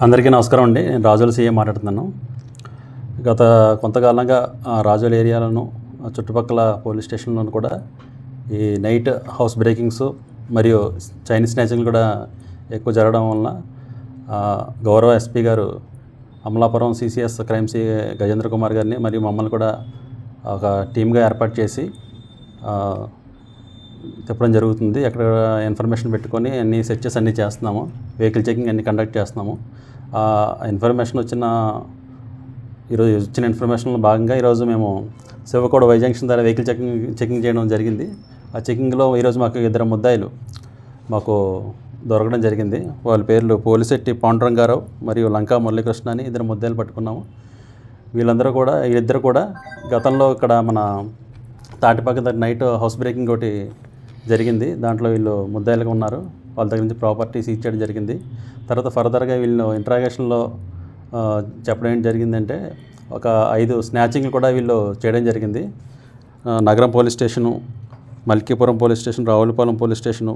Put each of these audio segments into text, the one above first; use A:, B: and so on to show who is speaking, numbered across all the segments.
A: అందరికీ నమస్కారం అండి. నేను రాజోలు సీఏ మాట్లాడుతున్నాను. గత కొంతకాలంగా రాజోలు ఏరియాలోను చుట్టుపక్కల పోలీస్ స్టేషన్లోను కూడా ఈ నైట్ హౌస్ బ్రేకింగ్స్ మరియు చైన్ స్నాచింగ్లు కూడా ఎక్కువ జరగడం వలన గౌరవ ఎస్పీ గారు Amalapuram CCS crime C Gajendra Kumar గారిని మరియు మమ్మల్ని కూడా ఒక టీమ్గా ఏర్పాటు చేసి చెప్పడం జరుగుతుంది. ఎక్కడ ఇన్ఫర్మేషన్ పెట్టుకొని అన్ని సెర్చెస్ అన్నీ చేస్తున్నాము, వెహికల్ చెకింగ్ అన్ని కండక్ట్ చేస్తున్నాము. ఇన్ఫర్మేషన్ ఈరోజు వచ్చిన ఇన్ఫర్మేషన్లో భాగంగా ఈరోజు మేము శివకోడ వై జంక్షన్ ద్వారా వెహికల్ చెకింగ్ చేయడం జరిగింది. ఆ చెకింగ్లో ఈరోజు మాకు ఇద్దరు ముద్దాయిలు మాకు దొరకడం జరిగింది. వాళ్ళ పేర్లు పోలిశెట్టి పాండురంగారావు మరియు లంకా మురళీకృష్ణ అని ఇద్దరు ముద్దాయిలు పట్టుకున్నాము. వీళ్ళిద్దరు కూడా గతంలో ఇక్కడ మన తాటిపాక దగ్గర నైట్ హౌస్ బ్రేకింగ్ ఒకటి జరిగింది. దాంట్లో వీళ్ళు ముద్దాయిలుగా ఉన్నారు. వాళ్ళ దగ్గర నుంచి ప్రాపర్టీ సీజ్ చేయడం జరిగింది. తర్వాత ఫర్దర్గా వీళ్ళు ఇంట్రాగేషన్లో చెప్పడం ఏంటి జరిగిందంటే ఒక 5 స్నాచింగ్లు కూడా వీళ్ళు చేయడం జరిగింది. నగరం police station, Malkipuram police station, Ravulapalem police station,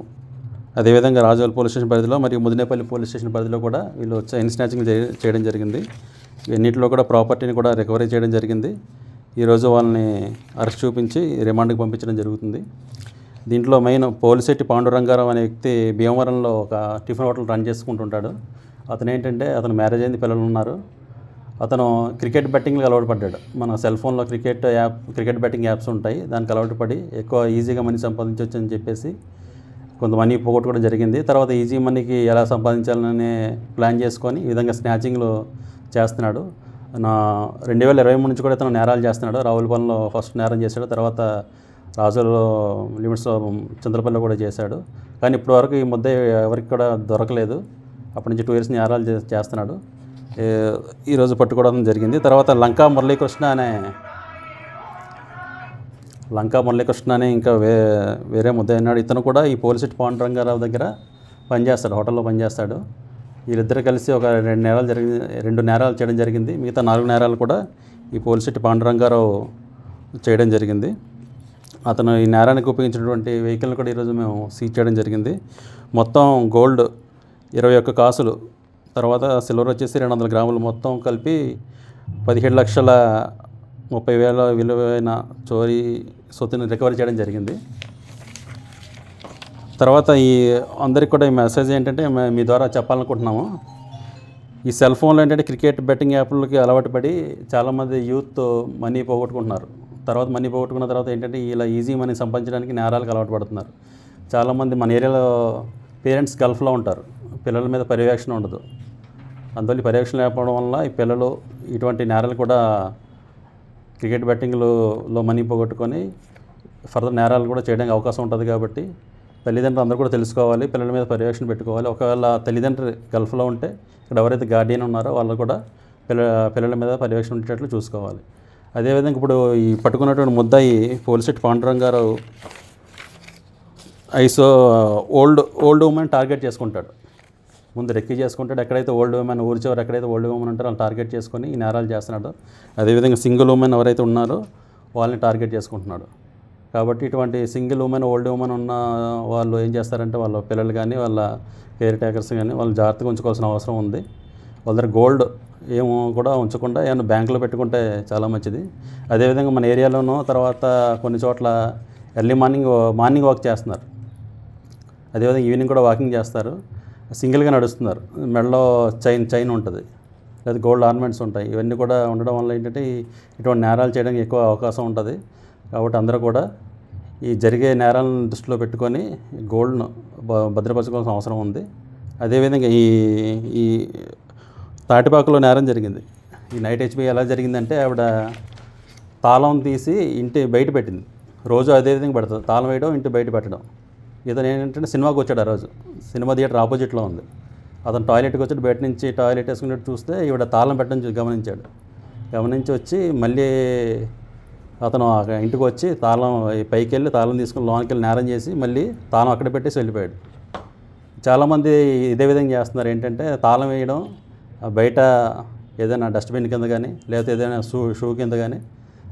A: అదేవిధంగా రాజోలు పోలీస్ స్టేషన్ పరిధిలో మరియు ముదినేపల్లి పోలీస్ స్టేషన్ పరిధిలో కూడా వీళ్ళు చైన్ స్నాచింగ్ చేయడం జరిగింది. ఇన్నింటిలో కూడా ప్రాపర్టీని కూడా రికవరీ చేయడం జరిగింది. ఈరోజు వాళ్ళని అరెస్ట్ చూపించి రిమాండ్కి పంపించడం జరుగుతుంది. దీంట్లో మెయిన్ పోలిశెట్టి పాండురంగారావు అనే వ్యక్తి భీమవరంలో ఒక టిఫిన్ హోటల్ రన్ చేసుకుంటుంటాడు. అతను మ్యారేజ్ అయింది, పిల్లలు ఉన్నారు. అతను క్రికెట్ బెట్టింగ్కి అలవాటు పడ్డాడు. మన సెల్ ఫోన్లో క్రికెట్ బెట్టింగ్ యాప్స్ ఉంటాయి, దానికి అలవాటు పడి ఎక్కువ ఈజీగా మనీ సంపాదించవచ్చు అని చెప్పేసి కొంత మనీ పోగొట్టుకోవడం జరిగింది. తర్వాత ఈజీ మనీకి ఎలా సంపాదించాలనే ప్లాన్ చేసుకొని ఈ విధంగా స్నాచింగ్లు చేస్తున్నాడు. 2023 నుంచి కూడా ఇతను నేరాలు చేస్తున్నాడు. రావులపాలెంలో ఫస్ట్ నేరం చేశాడు, తర్వాత రాజోలు లిమిట్స్ చంద్రపల్లిలో కూడా చేశాడు. కానీ ఇప్పటివరకు ఈ ముద్ద ఎవరికి కూడా దొరకలేదు. అప్పటి నుంచి 2 years నేరాలు చేస్తున్నాడు. ఈరోజు పట్టుకోవడం జరిగింది. తర్వాత లంకా మురళీకృష్ణ అనే ఇంకా వేరే ముద్ద అయినాడు. ఇతను కూడా ఈ పోలిశెట్టి పాండురంగారావు దగ్గర పనిచేస్తాడు, హోటల్లో పనిచేస్తాడు. వీళ్ళిద్దరు కలిసి ఒక 2 నేరాలు చేయడం జరిగింది. మిగతా 4 నేరాలు కూడా ఈ పోలిశెట్టి పాండురంగారావు చేయడం జరిగింది. అతను ఈ నేరానికి ఉపయోగించినటువంటి వెహికల్ని కూడా ఈరోజు మేము సీజ్ చేయడం జరిగింది. మొత్తం గోల్డ్ 21 కాసులు, తర్వాత సిల్వర్ వచ్చేసి 200 గ్రాములు, మొత్తం కలిపి 17,30,000 విలువైన చోరీ సొత్తుని రికవరీ చేయడం జరిగింది. తర్వాత అందరికి కూడా ఈ మెసేజ్ ఏంటంటే మీ ద్వారా చెప్పాలనుకుంటున్నాము. ఈ సెల్ ఫోన్లో ఏంటంటే క్రికెట్ బెట్టింగ్ యాప్లకి అలవాటు పడి చాలామంది యూత్ మనీ పోగొట్టుకుంటున్నారు. మనీ పోగొట్టుకున్న తర్వాత ఏంటంటే ఇలా ఈజీ మనీ సంపాదించడానికి నేరాలకు అలవాటు పడుతున్నారు. చాలామంది మన ఏరియాలో పేరెంట్స్ గల్ఫ్లో ఉంటారు, పిల్లల మీద పర్యవేక్షణ ఉండదు. అందువల్ల పర్యవేక్షణ లేకపోవడం వల్ల ఈ పిల్లలు ఇటువంటి నేరాలు కూడా క్రికెట్ బెట్టింగ్లో మనీ పోగొట్టుకొని ఫర్దర్ నేరాలు కూడా చేయడానికి అవకాశం ఉంటుంది. కాబట్టి తల్లిదండ్రులు అందరూ కూడా తెలుసుకోవాలి, పిల్లల మీద పర్యవేక్షణ పెట్టుకోవాలి. ఒకవేళ తల్లిదండ్రులు గల్ఫ్లో ఉంటే ఇక్కడ ఎవరైతే గార్డియన్ ఉన్నారో వాళ్ళు కూడా పిల్లల మీద పర్యవేక్షణ ఉండేటట్లు చూసుకోవాలి. అదేవిధంగా ఇప్పుడు ఈ పట్టుకున్నటువంటి ముద్దాయి Polisetti Pandurangarao old women target చేసుకుంటాడు. ముందు రెక్కి చేసుకుంటాడు. ఎక్కడైతే ఓల్డ్ ఉమెన్ ఊరి చివరి ఎక్కడైతే ఓల్డ్ ఉమెన్ ఉంటారో వాళ్ళు టార్గెట్ చేసుకొని ఈ నేరాలు చేస్తున్నాడు. అదేవిధంగా సింగిల్ ఉమెన్ ఎవరైతే ఉన్నారో వాళ్ళని టార్గెట్ చేసుకుంటున్నాడు. కాబట్టి ఇటువంటి సింగిల్ ఉమెన్, ఓల్డ్ ఉమెన్ ఉన్న వాళ్ళు ఏం చేస్తారంటే వాళ్ళ పిల్లలు కానీ వాళ్ళ కేర్ టేకర్స్ కానీ వాళ్ళు జాగ్రత్తగా ఉంచుకోవాల్సిన అవసరం ఉంది. వాళ్ళ దగ్గర గోల్డ్ ఏమో కూడా ఉంచకుండా ఏమైనా బ్యాంకులో పెట్టుకుంటే చాలా మంచిది. అదేవిధంగా మన ఏరియాలోనూ తర్వాత కొన్ని చోట్ల ఎర్లీ మార్నింగ్ వాక్ చేస్తున్నారు. అదేవిధంగా ఈవినింగ్ కూడా వాకింగ్ చేస్తారు. సింగిల్గా నడుస్తున్నారు. మెడలో చైన్ ఉంటుంది, లేదా గోల్డ్ ఆర్నమెంట్స్ ఉంటాయి. ఇవన్నీ కూడా ఉండడం వల్ల ఏంటంటే ఇటువంటి నేరాలు చేయడానికి ఎక్కువ అవకాశం ఉంటుంది. కాబట్టి అందరూ కూడా ఈ జరిగే నేరాలను దృష్టిలో పెట్టుకొని గోల్డ్ను భద్రపరచుకోవాల్సిన అవసరం ఉంది. అదేవిధంగా ఈ తాటిపాకలో నేరం జరిగింది. ఈ నైట్ హెచ్పి ఎలా జరిగిందంటే ఆవిడ తాళం తీసి ఇంటి బయట పెట్టింది. రోజు అదేవిధంగా పెడుతుంది, తాళం వేయడం, ఇంటి బయట పెట్టడం. ఇతను ఏంటంటే సినిమాకి వచ్చాడు. ఆ రోజు సినిమా థియేటర్ ఆపోజిట్లో ఉంది. అతను టాయిలెట్కి వచ్చాడు, బయట నుంచి టాయిలెట్ వేసుకున్నట్టు చూస్తే ఈవిడ తాళం పెట్టడం గమనించి వచ్చి మళ్ళీ అతను ఇంటికి వచ్చి పైకి వెళ్ళి తాళం తీసుకుని లోనికి వెళ్ళి నేరం చేసి మళ్ళీ తాళం అక్కడ పెట్టేసి వెళ్ళిపోయాడు. చాలామంది ఇదే విధంగా చేస్తున్నారు. ఏంటంటే తాళం వేయడం బయట ఏదైనా డస్ట్బిన్ కింద కానీ, లేకపోతే ఏదైనా షూ కింద కానీ,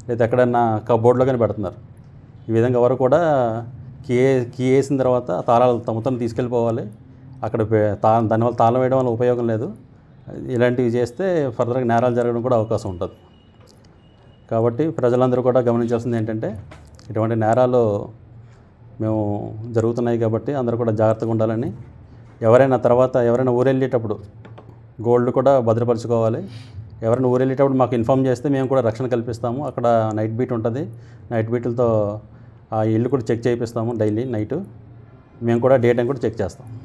A: లేదా ఎక్కడైనా కబోర్డ్లో కానీ పెడుతున్నారు. ఈ విధంగా ఎవరు కూడా కీ వేసిన తర్వాత తాళాలు తమతను తీసుకెళ్ళిపోవాలి. అక్కడ దానివల్ల తాళం వేయడం వల్ల ఉపయోగం లేదు. ఇలాంటివి చేస్తే ఫర్దర్గా నేరాలు జరగడం కూడా అవకాశం ఉంటుంది. కాబట్టి ప్రజలందరూ కూడా గమనించాల్సింది ఏంటంటే, ఇటువంటి నేరాలు మేము జరుగుతున్నాయి కాబట్టి అందరూ కూడా జాగ్రత్తగా ఉండాలని, ఎవరైనా ఊరెళ్ళేటప్పుడు గోల్డ్ కూడా భద్రపరచుకోవాలి. ఎవరైనా ఊరెళ్ళేటప్పుడు మాకు ఇన్ఫామ్ చేస్తే మేము కూడా రక్షణ కల్పిస్తాము. అక్కడ నైట్ బీట్ ఉంటుంది. నైట్ బీట్లతో ఆ ఇల్లు కూడా చెక్ చేయిస్తాము డైలీ నైటు. మేము కూడా డే టైం కూడా చెక్ చేస్తాం.